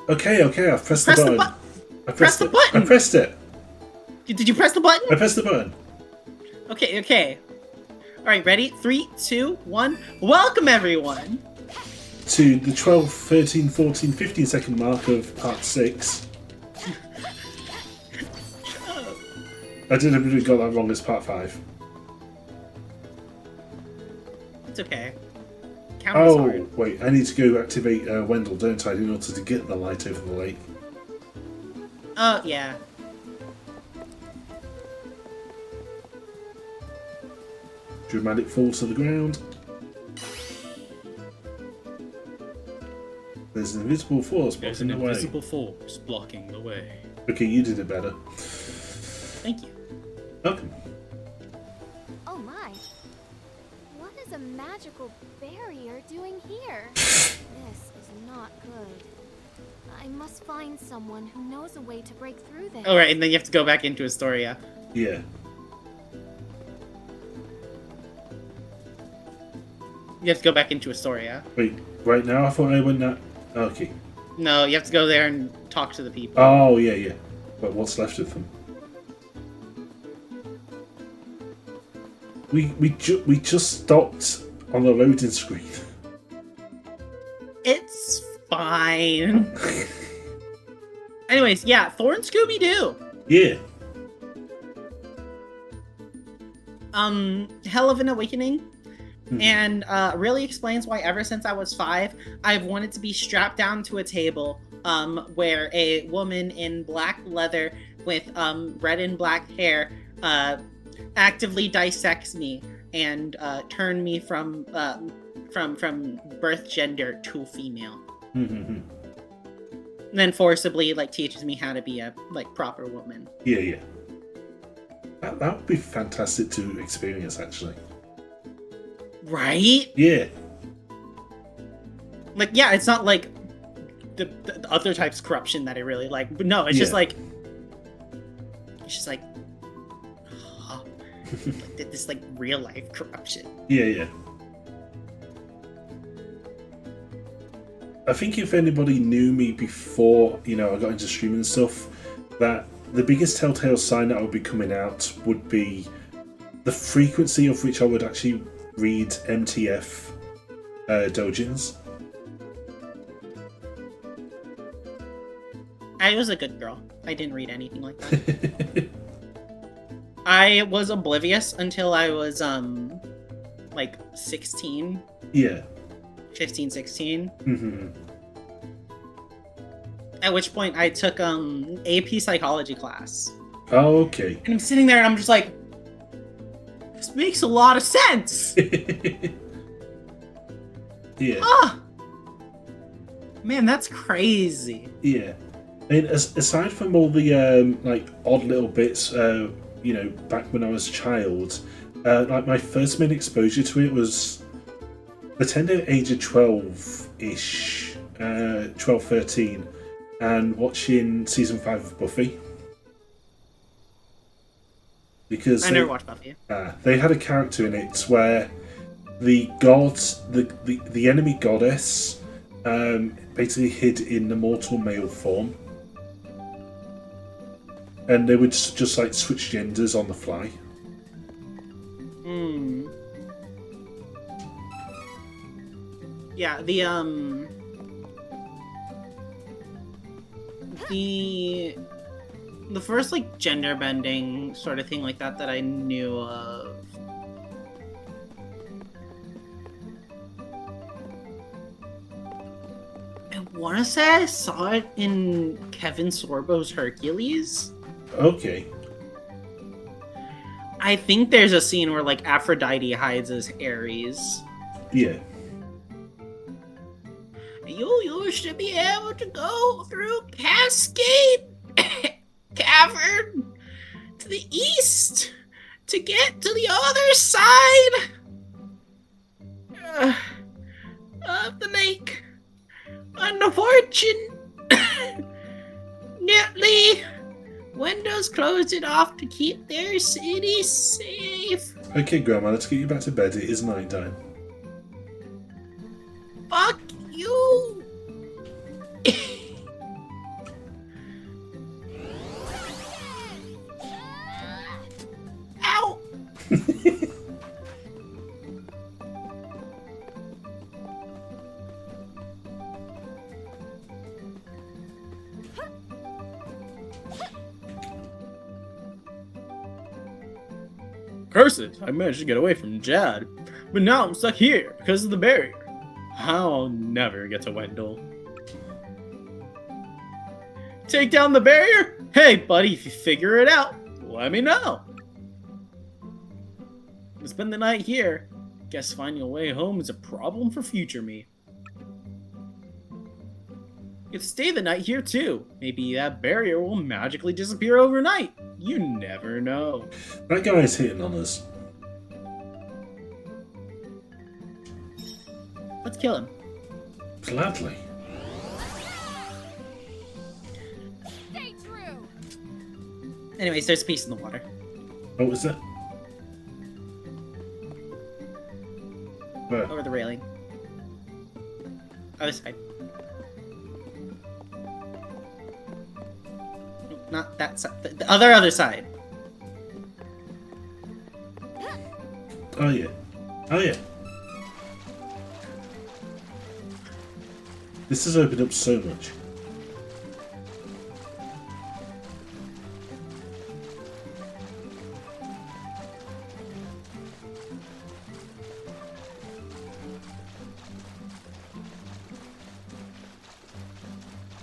Okay, I've pressed the button. I pressed the button. I pressed it. Did you press the button? I pressed the button. Okay. All right, ready? 3, 2, 1. Welcome, everyone, to the 12, 13, 14, 15 second mark of part 6. I deliberately got that wrong as part 5. It's okay. Count is hard. Wait, I need to go activate Wendell, don't I, in order to get the light over the lake? Yeah. Dramatic fall to the ground. There's an invisible force blocking the way. There's an invisible force blocking the way. Okay, you did it better. Thank you. Welcome. Oh my. What is a magical barrier doing here? This is not good. I must find someone who knows a way to break through this. Alright, and then you have to go back into Astoria. Yeah. You have to go back into Astoria. Wait, right now I thought I went that... Okay. No, you have to go there and talk to the people. Oh, yeah. But what's left of them? We just stopped on the loading screen. It's fine. Anyways, yeah, Thor and Scooby-Doo. Yeah. Hell of an awakening. And really explains why ever since I was 5, I've wanted to be strapped down to a table where a woman in black leather with red and black hair actively dissects me and turn me from birth gender to female. And then forcibly teaches me how to be a proper woman. Yeah. That would be fantastic to experience, actually. Right? Yeah. Yeah, it's not like the other types of corruption that I really like. But no, it's just this real life corruption. Yeah. I think if anybody knew me before, I got into streaming and stuff, that the biggest telltale sign that would be coming out would be the frequency of which I would actually read MTF doujins. I was a good girl. I didn't read anything like that. I was oblivious until I was 16. Yeah. 15, 16. At which point I took AP psychology class. Oh, okay. And I'm sitting there and I'm just like, this makes a lot of sense. Yeah. Man, that's crazy. Yeah. I mean, aside from all the odd little bits, back when I was a child, my first main exposure to it was the tender age of 12-ish, 12, 13, and watching season 5 of Buffy. Because I never watched Buffy. They had a character in it where the god, the enemy goddess, basically hid in the mortal male form, and they would just switch genders on the fly. Yeah, the first gender bending sort of thing like that I knew of. I want to say I saw it in Kevin Sorbo's Hercules. Okay. I think there's a scene where Aphrodite hides as Ares. Yeah. You should be able to go through Cascade Cavern to the east to get to the other side of the lake. Unfortunately, Windows closed it off to keep their city safe. Okay, Grandma, let's get you back to bed. It is night time. Fuck you! Curses, I managed to get away from Jad, but now I'm stuck here because of the barrier. I'll never get to Wendell. Take down the barrier? Hey, buddy, if you figure it out, let me know. Spend the night here. Guess finding a way home is a problem for future me. You could stay the night here too. Maybe that barrier will magically disappear overnight. You never know. That guy's hitting on us. Let's kill him. Gladly. Stay true. Anyways, there's peace in the water. Oh, was that? Where? Over the railing. Other side. No, not that side. The other side. Oh yeah. Oh yeah. This has opened up so much.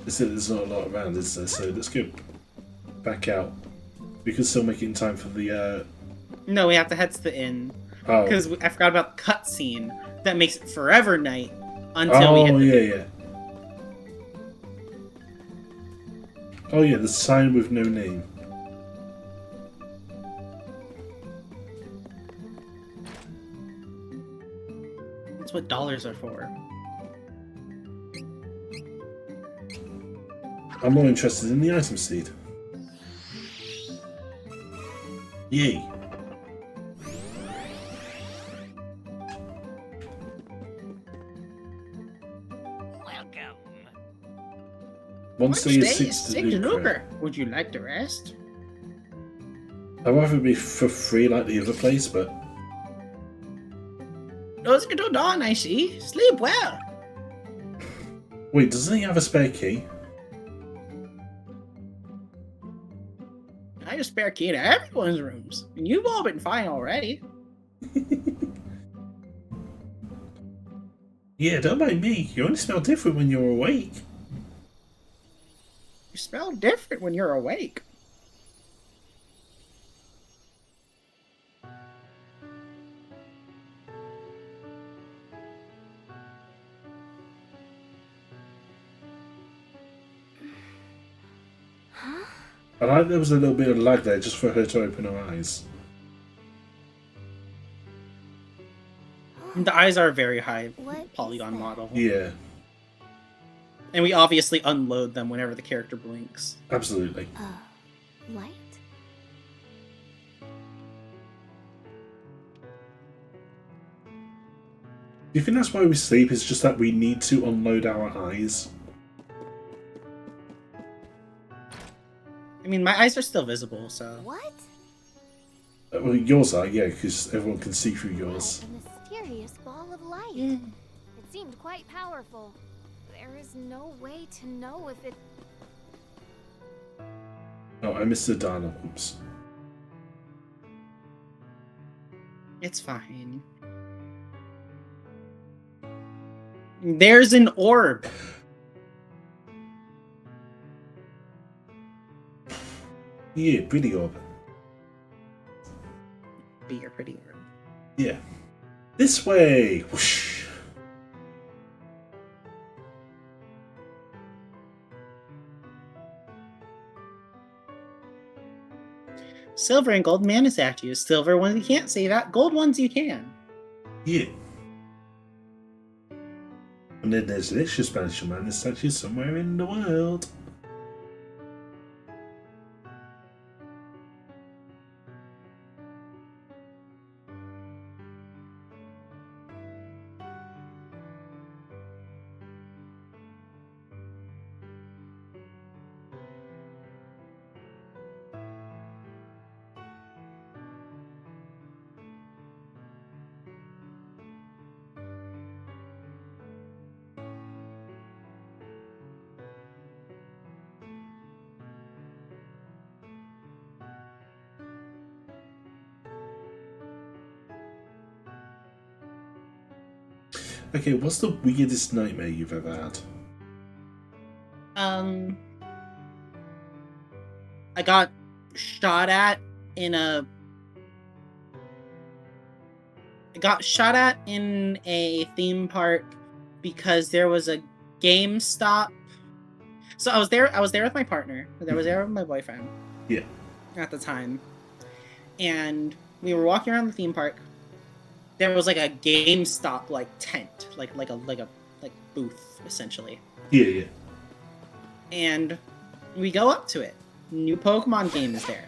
There's not a lot around, is there? So let's go back out. We can still make it in time for the. No, we have to head to the inn. Oh. Because I forgot about the cutscene that makes it forever night until we hit Oh the yeah. Oh yeah, the sign with no name. That's what dollars are for. I'm more interested in the item seed. Yay. Welcome. One stay is 6 Six to to lucre. lucre. Would you like to rest? I'd rather be for free like the other place, but Those get till dawn, I see. Sleep well. wait, doesn't he have a spare key? I have a spare key to everyone's rooms. And you've all been fine already. Yeah, don't mind me. You only smell different when you're awake. You smell different when you're awake. Huh? I like there was a little bit of lag there just for her to open her eyes. The eyes are a very high What polygon is that? model. Yeah, And we obviously unload them whenever the character blinks. absolutely. Light? Do you think that's why we sleep? It's just that we need to unload our eyes? I mean, my eyes are still visible, so... What? Well, yours are, yeah, because everyone can see through yours. What a mysterious ball of light. Yeah. It seemed quite powerful. There is no way to know if it... Oh, I missed the dialogues. It's fine. There's an orb. Yeah, pretty orb. Be your pretty orb. Yeah. This way! Whoosh. Silver and gold mana statues. Silver ones you can't see that. Gold ones you can. Yeah. And then there's this Spanish man statue somewhere in the world. Okay, what's the weirdest nightmare you've ever had? I got shot at in a. I got shot at in a theme park because there was a GameStop. So I was there with my partner. I was there with my boyfriend. Yeah. At the time. And we were walking around the theme park. There was like a GameStop like tent, like a booth essentially. Yeah. And we go up to it. New Pokemon game is there.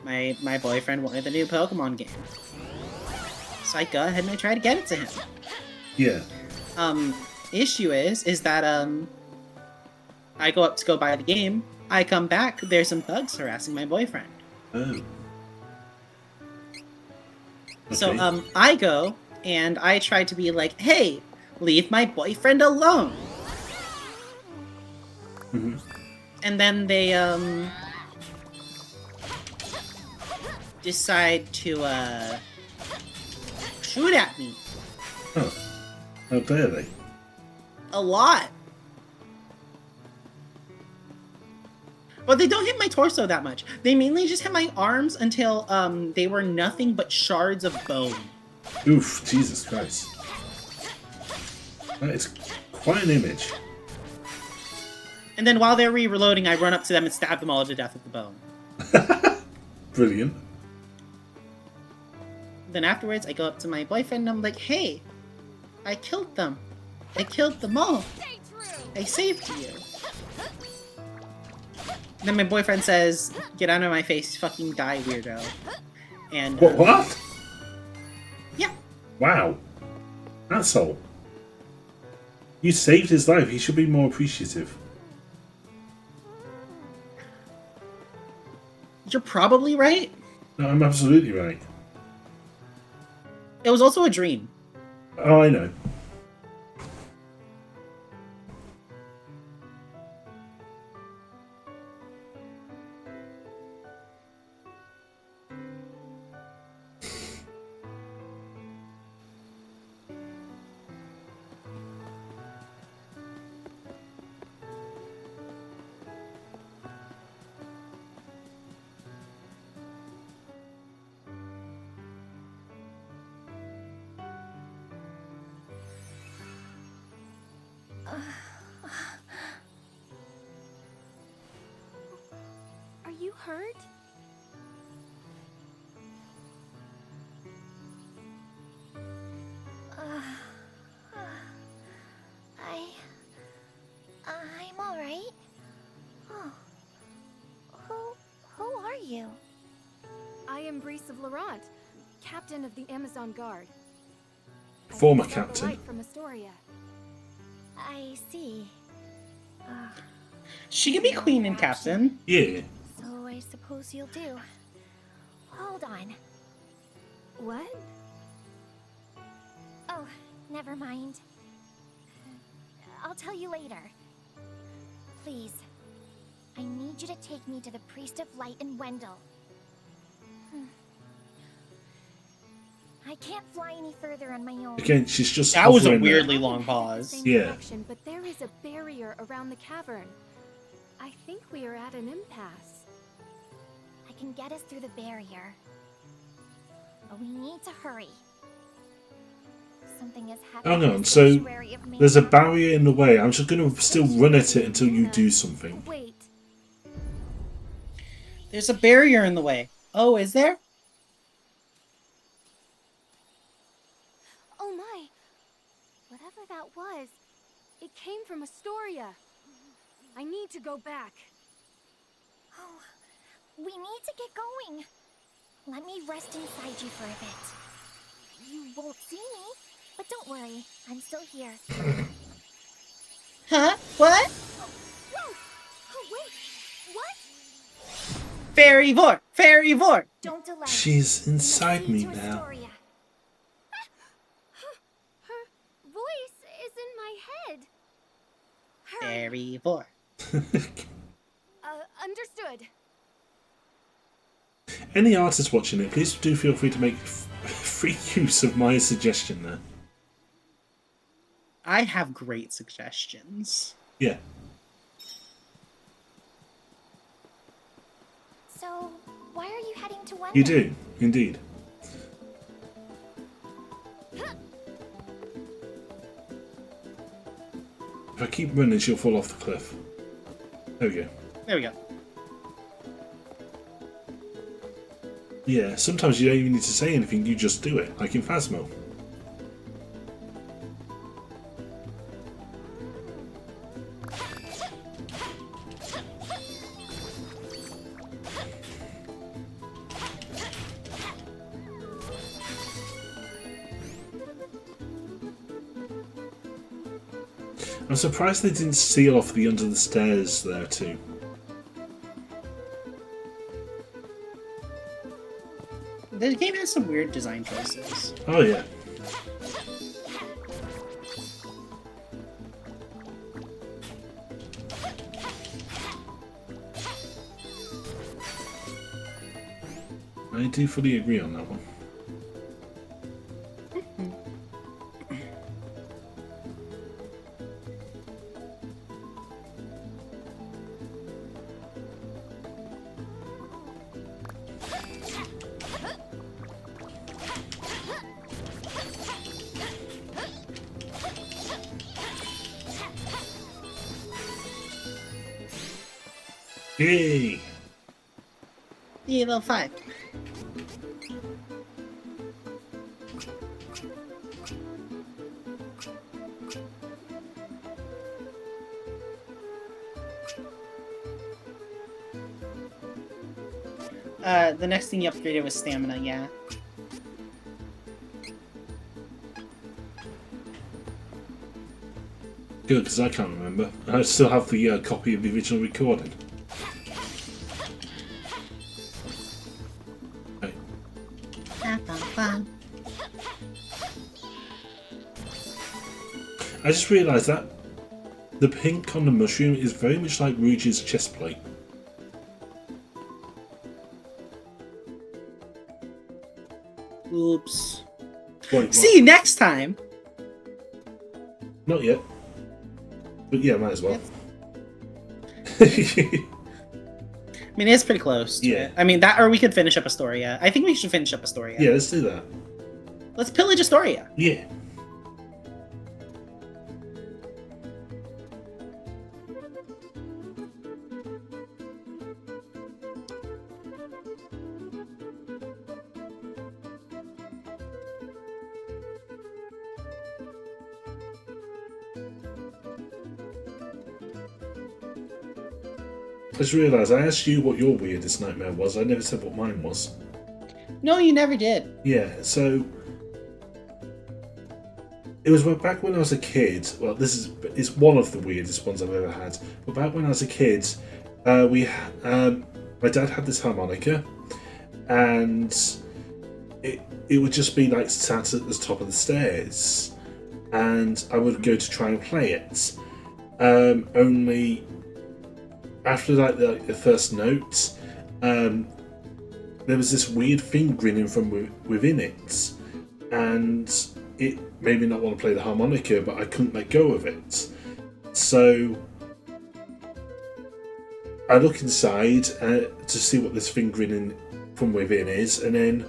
My boyfriend wanted the new Pokemon game. So I go ahead and I try to get it to him. Yeah. Issue is that I go up to go buy the game. I come back, there's some thugs harassing my boyfriend. Oh. Okay. So I go and I try to be like, hey, leave my boyfriend alone. Mm-hmm. And then they decide to shoot at me. Oh. How dare they? A lot. But they don't hit my torso that much. They mainly just hit my arms until they were nothing but shards of bone. Oof, Jesus Christ. That is quite an image. And then while they're reloading, I run up to them and stab them all to death with the bone. Brilliant. Then afterwards, I go up to my boyfriend and I'm like, hey, I killed them. I killed them all. I saved you. Then my boyfriend says, get out of my face, fucking die, weirdo. And What? Yeah. Wow. Asshole. You saved his life. He should be more appreciative. You're probably right. No, I'm absolutely right. It was also a dream. Oh, I know. Are you hurt? I'm all right. Oh, who are you? I am Breeze of Laurent, captain of the Amazon Guard. I Former stole the captain. light from Astoria. I see. She can be queen and captain. Yeah. So I suppose you'll do. Hold on. What? Oh, never mind. I'll tell you later. Please, I need you to take me to the Priest of Light in Wendell. I can't fly any further on my own. Again, she's just. That was a hovering there. weirdly long pause. Yeah. But there is a barrier around the cavern. I think we are at an impasse. I can get us through the barrier. But we need to hurry. Something is happening. Hang on, so there's a barrier in the way. I'm just going to still run at it until you do something. Wait. There's a barrier in the way. Oh, is there? Oh my. Whatever that was, it came from Astoria. I need to go back. Oh, we need to get going. Let me rest inside you for a bit. You won't see me, but don't worry, I'm still here. Huh? What? Whoa! Oh, wait! What? Fairy Vore! Fairy Vore! Don't delay. She's inside Let's me lead to now. Astoria. Her voice is in my head. Hurry. Fairy Vore. Understood. Any artists watching it, please do feel free to make free use of Maya's suggestion there. I have great suggestions. Yeah. So, why are you heading to Wonder? You do, indeed. If I keep running, she'll fall off the cliff. There we go. There we go. Yeah, sometimes you don't even need to say anything, you just do it, like in Phasmo. I'm surprised they didn't seal off the under the stairs there too. The game has some weird design choices. Oh yeah. I do fully agree on that one. Yay! Yeah, level 5. The next thing you upgraded was stamina, yeah. Good, because I can't remember. I still have the copy of the original recording. Okay. I just realised that the pink on the mushroom is very much like Rouge's chest plate. Oops. Wait, what? See you next time! Not yet. But yeah, might as well. I mean, it's pretty close to Yeah. it. I mean, that, or we could finish up Astoria. I think we should finish up Astoria. Yeah, let's do that. Let's pillage Astoria. Yeah. I just realised I asked you what your weirdest nightmare was. I never said what mine was. No, you never did. Yeah, so it was back when I was a kid. Well, it's one of the weirdest ones I've ever had. But back when I was a kid, my dad had this harmonica, and it would just be like sat at the top of the stairs, and I would go to try and play it. Only after the first note, there was this weird thing grinning from within it, and it made me not want to play the harmonica, but I couldn't let go of it. So I look inside to see what this thing grinning from within is, and then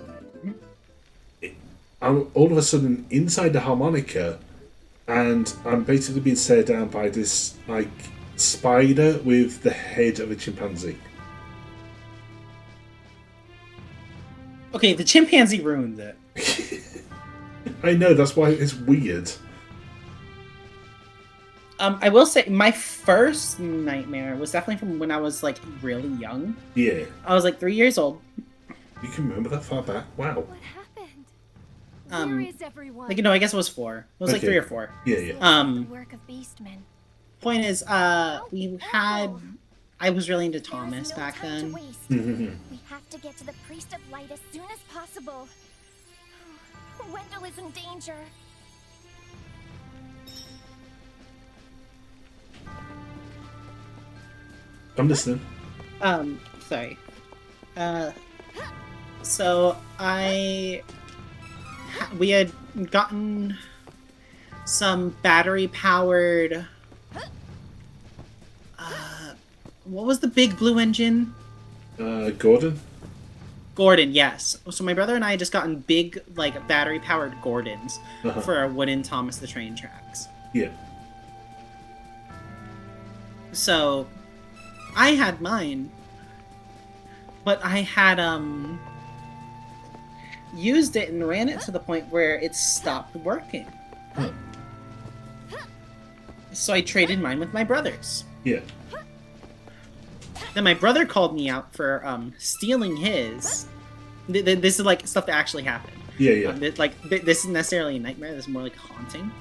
I'm all of a sudden inside the harmonica, and I'm basically being stared down by this like spider with the head of a chimpanzee. Okay, the chimpanzee ruined it. I know, that's why it's weird. I will say my first nightmare was definitely from when I was like really young. Yeah. I was like 3 years old. You can remember that far back? Wow. What happened? Where is everyone? Like, no, I guess it was 4. It was like Okay. 3 or 4. Yeah, yeah. The work of beastmen. Point is, we had. I was really into Thomas There is no back time to then. waste. Mhm. We have to get to the Priest of Light as soon as possible. Wendell is in danger. I'm listening. Sorry. So we had gotten. some battery-powered... what was the big blue engine? Gordon? Gordon, yes. So my brother and I had just gotten big, like, battery-powered Gordons for our wooden Thomas the Train tracks. Yeah. So, I had mine, but I had, used it and ran it to the point where it stopped working. So I traded mine with my brother's. Yeah. Then my brother called me out for stealing his. This is like stuff that actually happened. Yeah, yeah. This isn't necessarily a nightmare. This is more like haunting.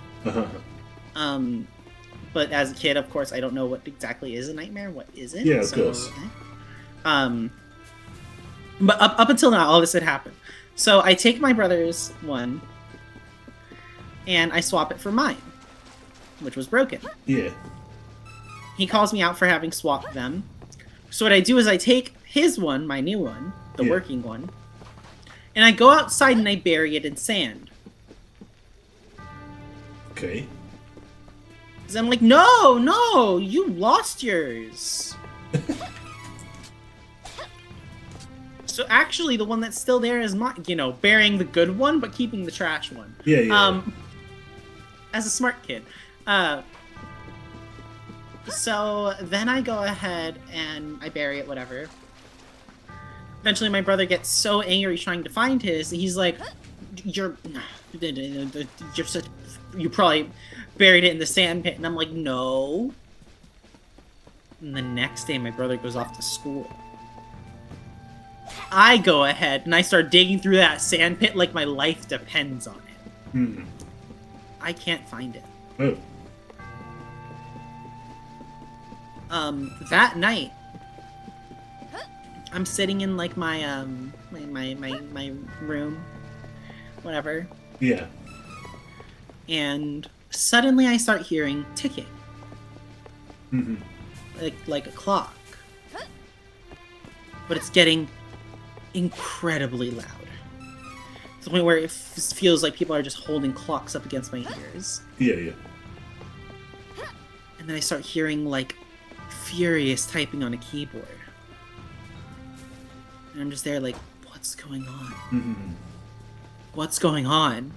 But as a kid, of course, I don't know what exactly is a nightmare, what isn't. Yeah, of course. But up until now, all this had happened. So I take my brother's one, and I swap it for mine, which was broken. Yeah. He calls me out for having swapped them. So what I do is I take his one, my new one, the working one, and I go outside and I bury it in sand. Okay. Because I'm like, no, you lost yours. So actually, the one that's still there is mine. You know, burying the good one, but keeping the trash one. Yeah, yeah. As a smart kid. So then I go ahead and I bury it, whatever. Eventually, my brother gets so angry trying to find his. He's like, "You probably buried it in the sand pit," and I'm like, "No." And the next day, my brother goes off to school. I go ahead and I start digging through that sand pit like my life depends on it. I can't find it. That night, I'm sitting in like my my room, whatever. Yeah. And suddenly I start hearing ticking. Like a clock. But it's getting incredibly loud. To the point where it feels like people are just holding clocks up against my ears. Yeah, yeah. And then I start hearing like furious typing on a keyboard. And I'm just there like, what's going on? What's going on?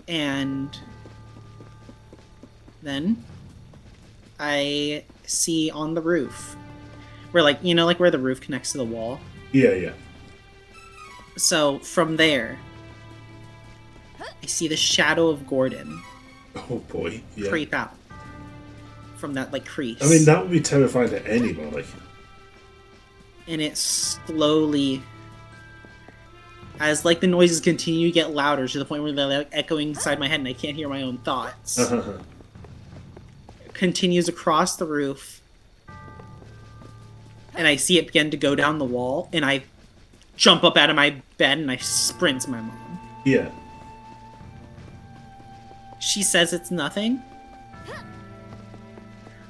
And then I see on the roof where, like, you know, like where the roof connects to the wall. Yeah, yeah. So from there, I see the shadow of Gordon. Oh boy. Yeah. Creep out from that like crease. I mean, that would be terrifying to anybody. And it slowly, as like the noises continue to get louder to the point where they're like echoing inside my head and I can't hear my own thoughts. Continues across the roof. And I see it begin to go down the wall, and I jump up out of my bed and I sprint to my mom. Yeah. She says it's nothing.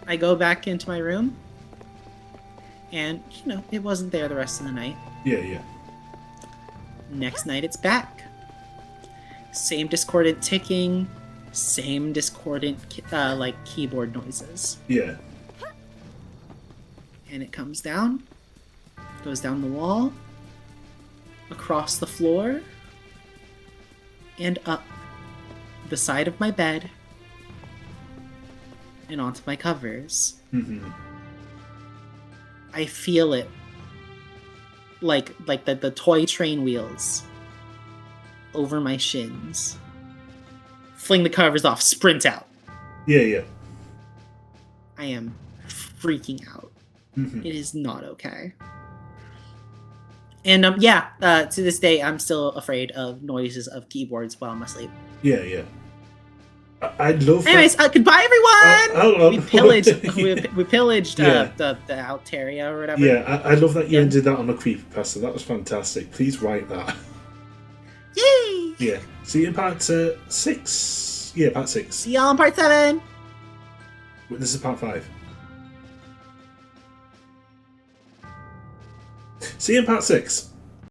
I go back into my room, and, you know, it wasn't there the rest of the night. Yeah, yeah. Next night, it's back. Same discordant ticking, same discordant, like, keyboard noises. Yeah. And it comes down, goes down the wall, across the floor, and up the side of my bed, and onto my covers. I feel it, like the toy train wheels over my shins. Fling the covers off, sprint out. Yeah, yeah. I am freaking out. It is not okay. And to this day, I'm still afraid of noises of keyboards while I'm asleep. Yeah, yeah. I love. Anyways, goodbye everyone. We pillaged. we pillaged Yeah. the Alteria or whatever. Yeah, I love that you ended that on a creepypasta. That was fantastic. Please write that. Yay! Yeah. See you in part 6. Yeah, part 6. See y'all in part 7. This is part 5. See you in part 6.